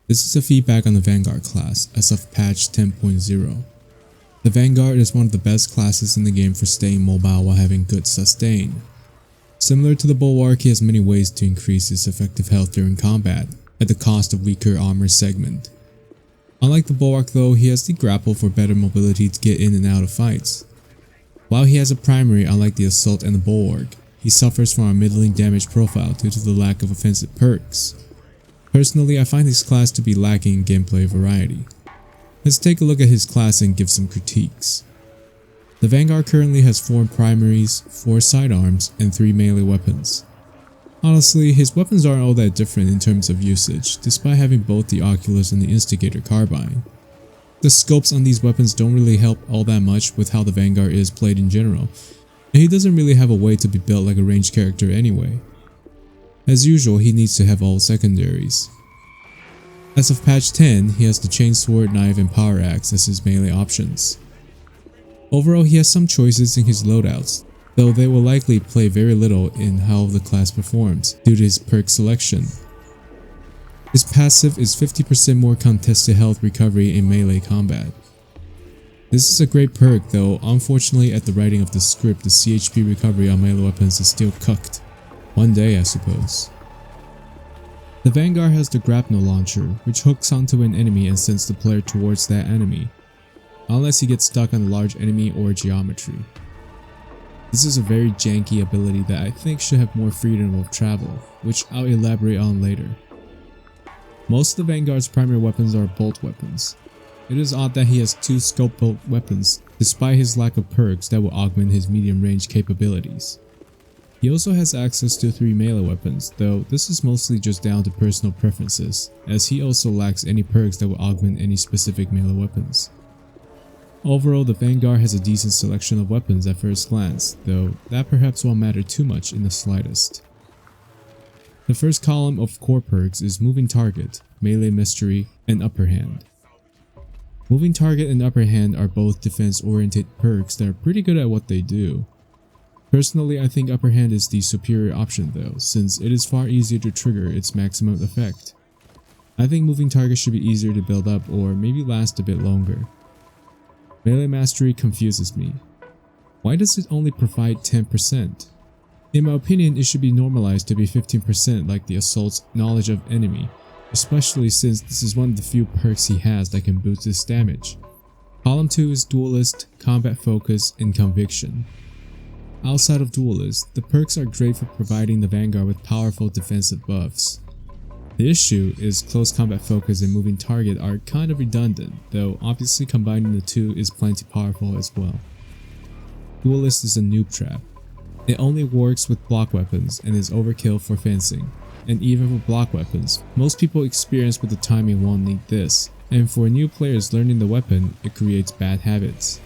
This is a feedback on the Vanguard class as of patch 10.0. The Vanguard is one of the best classes in the game for staying mobile while having good sustain. Similar to the Bulwark, he has many ways to increase his effective health during combat, at the cost of weaker armor segment. Unlike the Bulwark though, he has the grapple for better mobility to get in and out of fights. While he has a primary unlike the Assault and the Bulwark, he suffers from a middling damage profile due to the lack of offensive perks. Personally, I find this class to be lacking in gameplay variety. Let's take a look at his class and give some critiques. The Vanguard currently has 4 primaries, 4 sidearms, and 3 melee weapons. Honestly, his weapons aren't all that different in terms of usage, despite having both the Oculus and the Instigator carbine. The scopes on these weapons don't really help all that much with how the Vanguard is played in general, and he doesn't really have a way to be built like a ranged character anyway. As usual, he needs to have all secondaries. As of patch 10, he has the chainsword, knife, and power axe as his melee options. Overall, he has some choices in his loadouts, though they will likely play very little in how the class performs due to his perk selection. His passive is 50% more contested health recovery in melee combat. This is a great perk, though unfortunately at the writing of the script the CHP recovery on melee weapons is still cucked. One day, I suppose. The Vanguard has the grapnel launcher, which hooks onto an enemy and sends the player towards that enemy, unless he gets stuck on a large enemy or geometry. This is a very janky ability that I think should have more freedom of travel, which I'll elaborate on later. Most of the Vanguard's primary weapons are bolt weapons. It is odd that he has 2 scope bolt weapons, despite his lack of perks that will augment his medium range capabilities. He also has access to 3 melee weapons, though this is mostly just down to personal preferences, as he also lacks any perks that will augment any specific melee weapons. Overall, the Vanguard has a decent selection of weapons at first glance, though that perhaps won't matter too much in the slightest. The first column of core perks is Moving Target, Melee Mystery, and Upper Hand. Moving Target and Upper Hand are both defense-oriented perks that are pretty good at what they do. Personally, I think Upper Hand is the superior option though, since it is far easier to trigger its maximum effect. I think Moving Target should be easier to build up or maybe last a bit longer. Melee Mastery confuses me. Why does it only provide 10%? In my opinion, it should be normalized to be 15% like the Assault's Knowledge of Enemy, especially since this is one of the few perks he has that can boost his damage. Column 2 is Duelist, Combat Focus, and Conviction. Outside of Duelist, the perks are great for providing the Vanguard with powerful defensive buffs. The issue is Close Combat Focus and Moving Target are kind of redundant, though obviously combining the two is plenty powerful as well. Duelist is a noob trap. It only works with block weapons and is overkill for fencing, and even for block weapons, most people experienced with the timing won't need this, and for new players learning the weapon, it creates bad habits.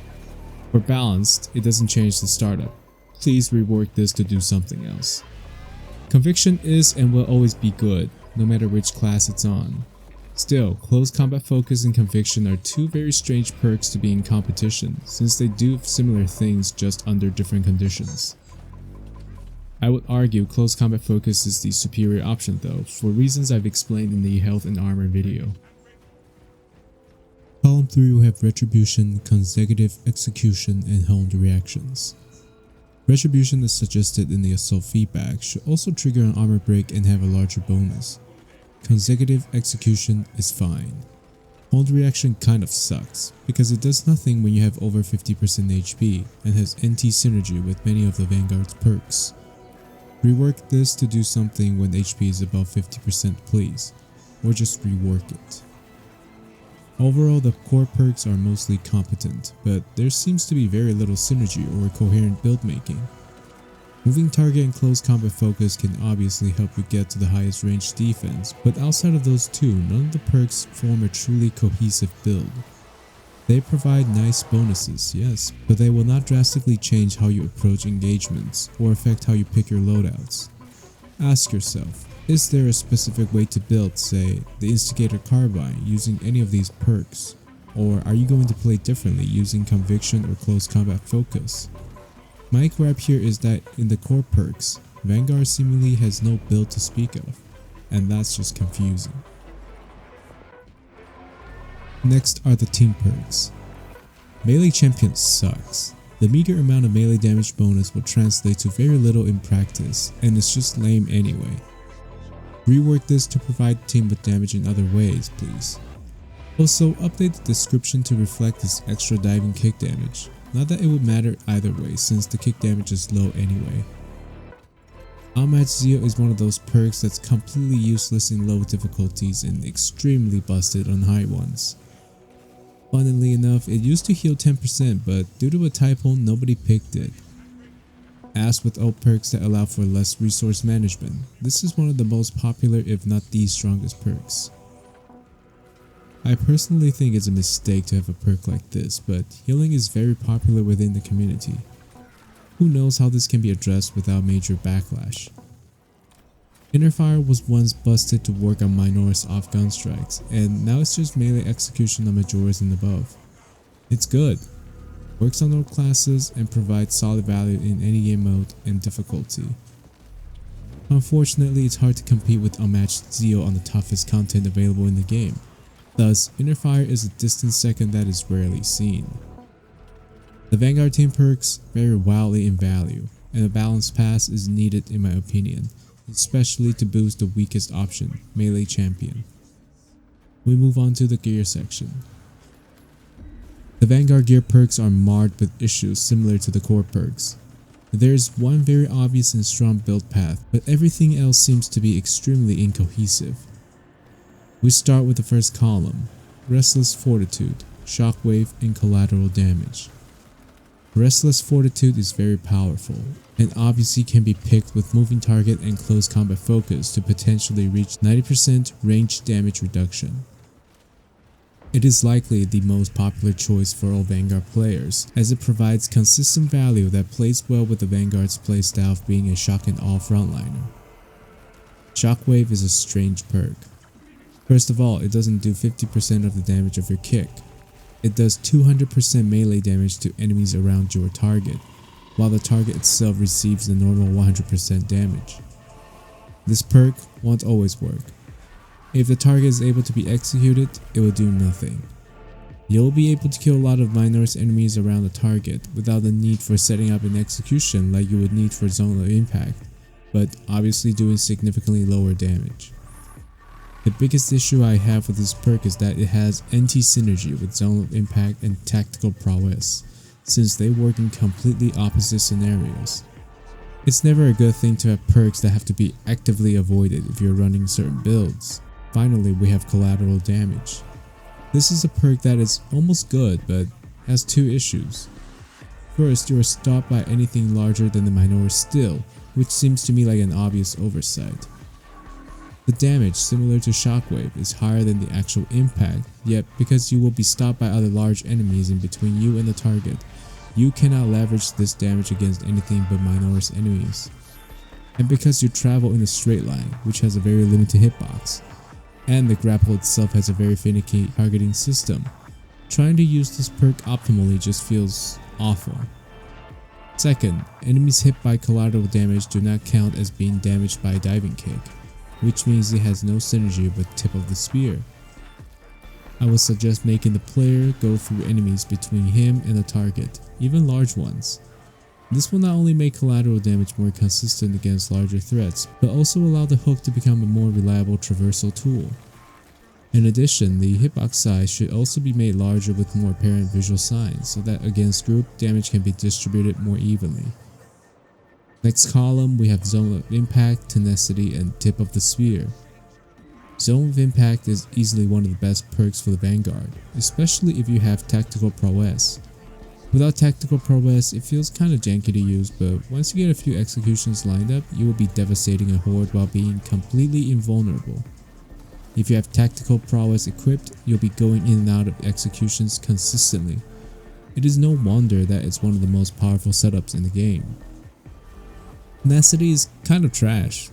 For balanced, it doesn't change the startup. Please rework this to do something else. Conviction is and will always be good, no matter which class it's on. Still, Close Combat Focus and Conviction are 2 very strange perks to be in competition, since they do similar things just under different conditions. I would argue Close Combat Focus is the superior option though, for reasons I've explained in the Health and Armor video. Column 3 will have Retribution, Consecutive Execution, and Honed Reactions. Retribution is suggested in the Assault feedback, should also trigger an armor break and have a larger bonus. Consecutive Execution is fine. Honed Reaction kind of sucks, because it does nothing when you have over 50% HP and has NT synergy with many of the Vanguard's perks. Rework this to do something when HP is above 50% please, or just rework it. Overall, the core perks are mostly competent, but there seems to be very little synergy or coherent build making. Moving Target and Close Combat Focus can obviously help you get to the highest range defense, but outside of those two, none of the perks form a truly cohesive build. They provide nice bonuses, yes, but they will not drastically change how you approach engagements or affect how you pick your loadouts. Ask yourself, is there a specific way to build, say, the Instigator Carbine using any of these perks? Or are you going to play differently using Conviction or Close Combat Focus? My gripe here is that in the core perks, Vanguard seemingly has no build to speak of, and that's just confusing. Next are the team perks. Melee champion sucks. The meager amount of melee damage bonus will translate to very little in practice, and it's just lame anyway. Rework this to provide the team with damage in other ways, please. Also, update the description to reflect this extra diving kick damage. Not that it would matter either way, since the kick damage is low anyway. Unmatched Zeo is one of those perks that's completely useless in low difficulties and extremely busted on high ones. Funnily enough, it used to heal 10%, but due to a typo, nobody picked it. As with all perks that allow for less resource management, this is one of the most popular if not the strongest perks. I personally think it's a mistake to have a perk like this, but healing is very popular within the community. Who knows how this can be addressed without major backlash. Inner Fire was once busted to work on Minoris off gun strikes, and now it's just melee execution on Majoras and above. It's good, works on all classes, and provides solid value in any game mode and difficulty. Unfortunately, it's hard to compete with Unmatched Zeo on the toughest content available in the game. Thus, Inner Fire is a distant second that is rarely seen. The Vanguard team perks vary wildly in value, and a balanced pass is needed in my opinion, especially to boost the weakest option, melee champion. We move on to the gear section. The Vanguard gear perks are marred with issues similar to the core perks. There is one very obvious and strong build path, but everything else seems to be extremely incohesive. We start with the first column, Restless Fortitude, Shockwave, and Collateral Damage. Restless Fortitude is very powerful, and obviously can be picked with moving target and close combat focus to potentially reach 90% range damage reduction. It is likely the most popular choice for all Vanguard players, as it provides consistent value that plays well with the Vanguard's playstyle of being a shock and awe frontliner. Shockwave is a strange perk. First of all, it doesn't do 50% of the damage of your kick. It does 200% melee damage to enemies around your target, while the target itself receives the normal 100% damage. This perk won't always work. If the target is able to be executed, it will do nothing. You'll be able to kill a lot of Minoris enemies around the target without the need for setting up an execution like you would need for Zone of Impact, but obviously doing significantly lower damage. The biggest issue I have with this perk is that it has anti-synergy with Zone of Impact and Tactical Prowess, since they work in completely opposite scenarios. It's never a good thing to have perks that have to be actively avoided if you're running certain builds. Finally, we have Collateral Damage. This is a perk that is almost good, but has two issues. First, you are stopped by anything larger than the Minoris still, which seems to me like an obvious oversight. The damage, similar to Shockwave, is higher than the actual impact, yet because you will be stopped by other large enemies in between you and the target, you cannot leverage this damage against anything but Minoris enemies. And because you travel in a straight line, which has a very limited hitbox, and the grapple itself has a very finicky targeting system, trying to use this perk optimally just feels awful. Second, enemies hit by collateral damage do not count as being damaged by a diving kick, which means it has no synergy with Tip of the Spear. I would suggest making the player go through enemies between him and the target, even large ones. This will not only make collateral damage more consistent against larger threats, but also allow the hook to become a more reliable traversal tool. In addition, the hitbox size should also be made larger with more apparent visual signs, so that against group, damage can be distributed more evenly. Next column, we have Zone of Impact, Tenacity, and Tip of the Spear. Zone of Impact is easily one of the best perks for the Vanguard, especially if you have Tactical Prowess. Without Tactical Prowess, it feels kinda janky to use, but once you get a few executions lined up, you will be devastating a horde while being completely invulnerable. If you have Tactical Prowess equipped, you'll be going in and out of executions consistently. It is no wonder that it's one of the most powerful setups in the game. Tenacity is kind of trash.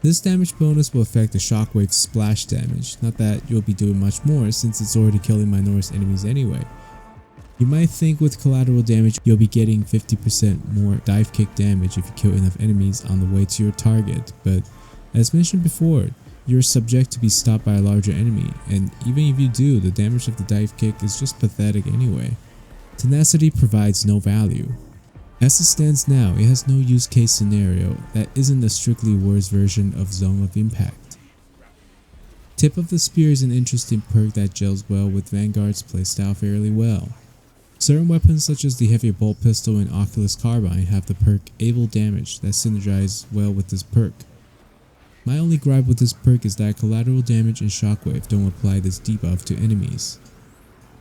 This damage bonus will affect the Shockwave splash damage, not that you'll be doing much more since it's already killing Minoris enemies anyway. You might think with collateral damage you'll be getting 50% more dive kick damage if you kill enough enemies on the way to your target, but as mentioned before, you're subject to be stopped by a larger enemy, and even if you do, the damage of the dive kick is just pathetic anyway. Tenacity provides no value. As it stands now, it has no use case scenario that isn't a strictly worse version of Zone of Impact. Tip of the Spear is an interesting perk that gels well with Vanguard's playstyle fairly well. Certain weapons such as the heavy bolt pistol and Oculus Carbine have the perk Able Damage that synergize well with this perk. My only gripe with this perk is that collateral damage and shockwave don't apply this debuff to enemies.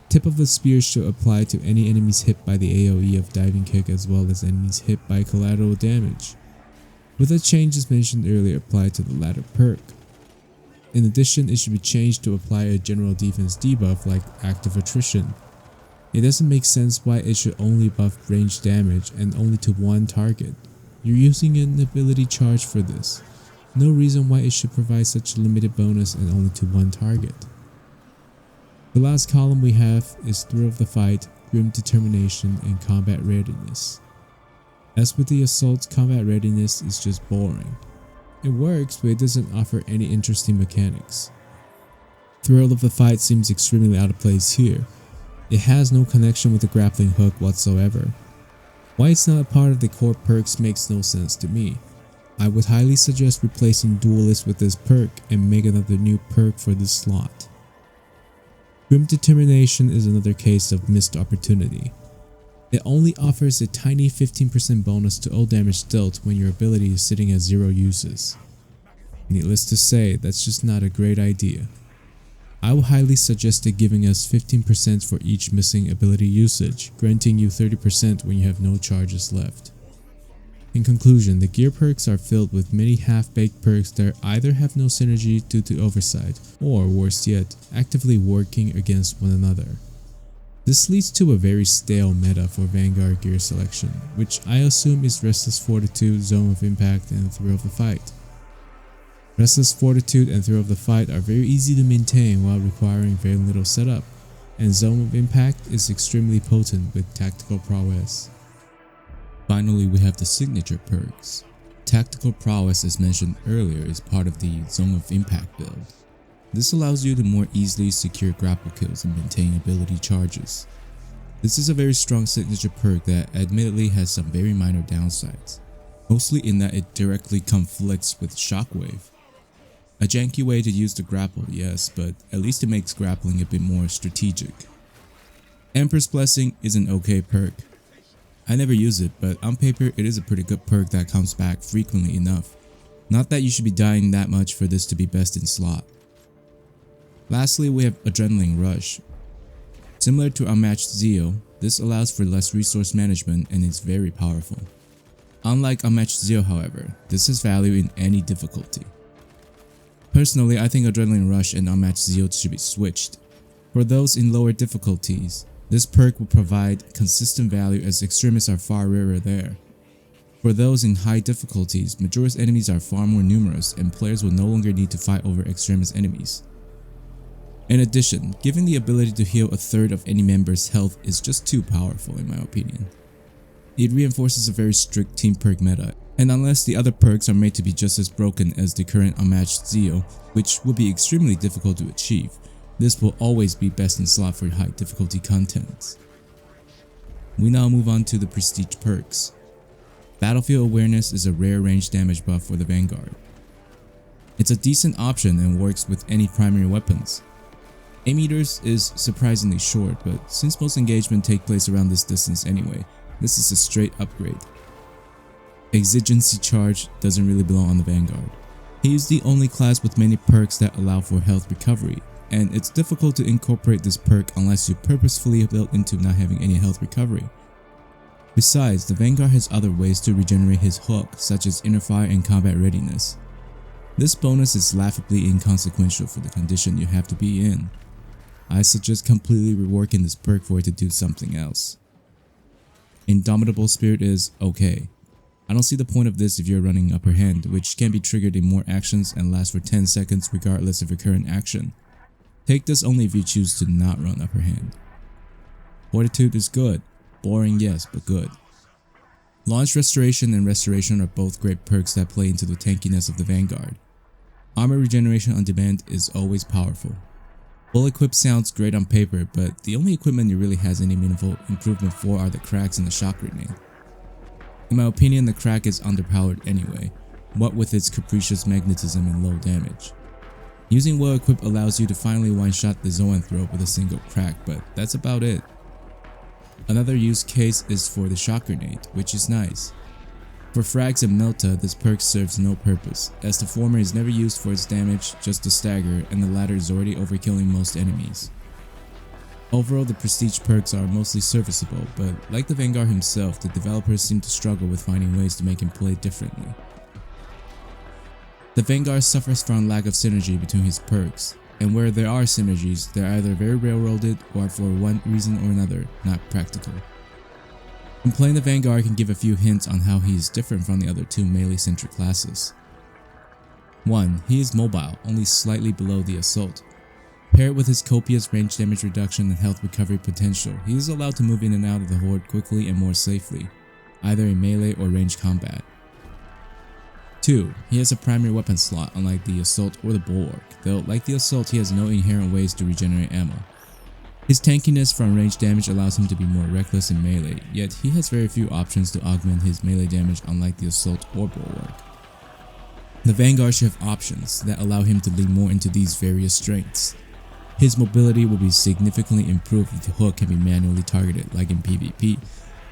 Tip of the Spear should apply to any enemies hit by the AoE of Diving Kick as well as enemies hit by collateral damage, with the changes mentioned earlier applied to the latter perk. In addition, it should be changed to apply a general defense debuff like Active Attrition. It doesn't make sense why it should only buff range damage and only to one target. You're using an ability charge for this. No reason why it should provide such a limited bonus and only to one target. The last column we have is Thrill of the Fight, Grim Determination, and Combat Readiness. As with the Assault, Combat Readiness is just boring. It works, but it doesn't offer any interesting mechanics. Thrill of the Fight seems extremely out of place here. It has no connection with the grappling hook whatsoever. Why it's not a part of the core perks makes no sense to me. I would highly suggest replacing Duelist with this perk and make another new perk for this slot. Grim Determination is another case of missed opportunity. It only offers a tiny 15% bonus to all damage dealt when your ability is sitting at 0 uses. Needless to say, that's just not a great idea. I would highly suggest it giving us 15% for each missing ability usage, granting you 30% when you have no charges left. In conclusion, the gear perks are filled with many half-baked perks that either have no synergy due to oversight, or worse yet, actively working against one another. This leads to a very stale meta for Vanguard gear selection, which I assume is Restless Fortitude, Zone of Impact, and Thrill of the Fight. Restless Fortitude and Thrill of the Fight are very easy to maintain while requiring very little setup, and Zone of Impact is extremely potent with Tactical Prowess. Finally, we have the signature perks. Tactical Prowess, as mentioned earlier, is part of the Zone of Impact build. This allows you to more easily secure grapple kills and maintain ability charges. This is a very strong signature perk that admittedly has some very minor downsides, mostly in that it directly conflicts with Shockwave. A janky way to use the grapple, yes, but at least it makes grappling a bit more strategic. Empress Blessing is an okay perk. I never use it, but on paper it is a pretty good perk that comes back frequently enough. Not that you should be dying that much for this to be best in slot. Lastly, we have Adrenaline Rush. Similar to Unmatched Zeal, this allows for less resource management and is very powerful. Unlike Unmatched Zeal, however, this has value in any difficulty. Personally, I think Adrenaline Rush and Unmatched Zeal should be switched. For those in lower difficulties, this perk will provide consistent value as extremists are far rarer there. For those in high difficulties, Majora's enemies are far more numerous and players will no longer need to fight over extremist enemies. In addition, giving the ability to heal a third of any member's health is just too powerful in my opinion. It reinforces a very strict team perk meta, and unless the other perks are made to be just as broken as the current Unmatched Zeal, which would be extremely difficult to achieve, this will always be best in slot for high difficulty contents. We now move on to the prestige perks. Battlefield Awareness is a rare range damage buff for the Vanguard. It's a decent option and works with any primary weapons. Aim meters is surprisingly short, but since most engagement take place around this distance anyway, this is a straight upgrade. Exigency Charge doesn't really belong on the Vanguard. He is the only class with many perks that allow for health recovery, and it's difficult to incorporate this perk unless you purposefully built into not having any health recovery. Besides, the Vanguard has other ways to regenerate his hook, such as Inner Fire and Combat Readiness. This bonus is laughably inconsequential for the condition you have to be in. I suggest completely reworking this perk for it to do something else. Indomitable Spirit is okay. I don't see the point of this if you're running Upper Hand, which can be triggered in more actions and lasts for 10 seconds regardless of your current action. Take this only if you choose to not run Upper Hand. Fortitude is good. Boring, yes, but good. Launch Restoration and Restoration are both great perks that play into the tankiness of the Vanguard. Armor regeneration on demand is always powerful. Full equip sounds great on paper, but the only equipment it really has any meaningful improvement for are the cracks and the shock grenade. In my opinion, the crack is underpowered anyway, what with its capricious magnetism and low damage. Using well equipped allows you to finally one-shot the Zoanthrope with a single crack, but that's about it. Another use case is for the shock grenade, which is nice. For frags and Melta, this perk serves no purpose, as the former is never used for its damage, just to stagger, and the latter is already overkilling most enemies. Overall, the prestige perks are mostly serviceable, but like the Vanguard himself, the developers seem to struggle with finding ways to make him play differently. The Vanguard suffers from lack of synergy between his perks, and where there are synergies, they're either very railroaded or for one reason or another, not practical. And playing the Vanguard can give a few hints on how he is different from the other two melee-centric classes. 1. He is mobile, only slightly below the Assault. Paired with his copious range damage reduction and health recovery potential, he is allowed to move in and out of the horde quickly and more safely, either in melee or ranged combat. 2. He has a primary weapon slot unlike the Assault or the Bulwark, though like the Assault he has no inherent ways to regenerate ammo. His tankiness from range damage allows him to be more reckless in melee, yet he has very few options to augment his melee damage unlike the Assault or Bulwark. The Vanguard should have options that allow him to lean more into these various strengths. His mobility will be significantly improved if the hook can be manually targeted like in PvP,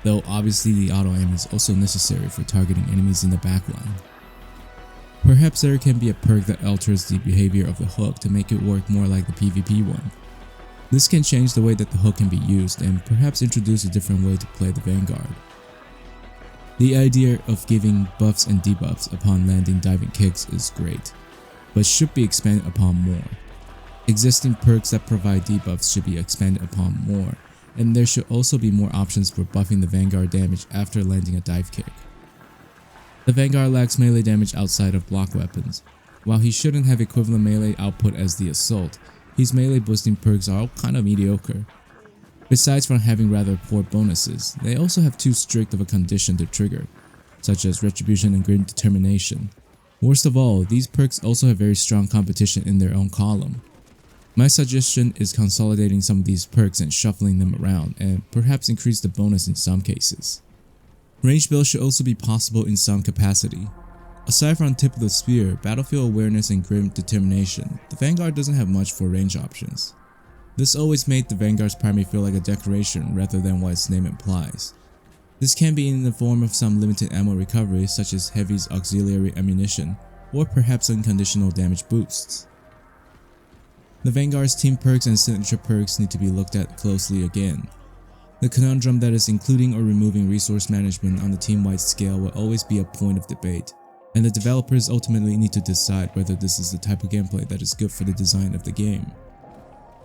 though obviously the auto-aim is also necessary for targeting enemies in the backline. Perhaps there can be a perk that alters the behavior of the hook to make it work more like the PvP one. This can change the way that the hook can be used and perhaps introduce a different way to play the Vanguard. The idea of giving buffs and debuffs upon landing diving kicks is great, but should be expanded upon more. Existing perks that provide debuffs should be expanded upon more, and there should also be more options for buffing the Vanguard damage after landing a dive kick. The Vanguard lacks melee damage outside of block weapons. While he shouldn't have equivalent melee output as the Assault, his melee boosting perks are all kinda mediocre. Besides from having rather poor bonuses, they also have too strict of a condition to trigger, such as Retribution and Grim Determination. Worst of all, these perks also have very strong competition in their own column. My suggestion is consolidating some of these perks and shuffling them around, and perhaps increase the bonus in some cases. Range builds should also be possible in some capacity. Aside from Tip of the Spear, Battlefield Awareness and Grim Determination, the Vanguard doesn't have much for range options. This always made the Vanguard's primary feel like a decoration rather than what its name implies. This can be in the form of some limited ammo recovery such as Heavy's auxiliary ammunition, or perhaps unconditional damage boosts. The Vanguard's team perks and signature perks need to be looked at closely again. The conundrum that is including or removing resource management on the team-wide scale will always be a point of debate, and the developers ultimately need to decide whether this is the type of gameplay that is good for the design of the game.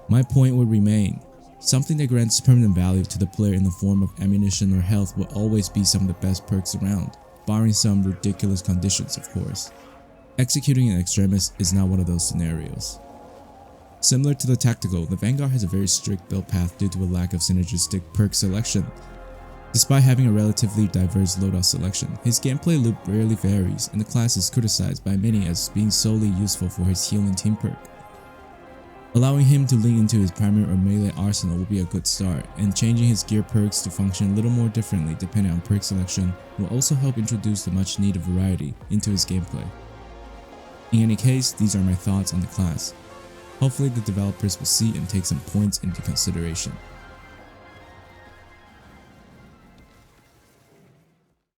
My point would remain, something that grants permanent value to the player in the form of ammunition or health will always be some of the best perks around, barring some ridiculous conditions of course. Executing an Extremis is not one of those scenarios. Similar to the Tactical, the Vanguard has a very strict build path due to a lack of synergistic perk selection. Despite having a relatively diverse loadout selection, his gameplay loop rarely varies, and the class is criticized by many as being solely useful for his healing team perk. Allowing him to lean into his primary or melee arsenal will be a good start, and changing his gear perks to function a little more differently depending on perk selection will also help introduce the much needed variety into his gameplay. In any case, these are my thoughts on the class. Hopefully the developers will see and take some points into consideration.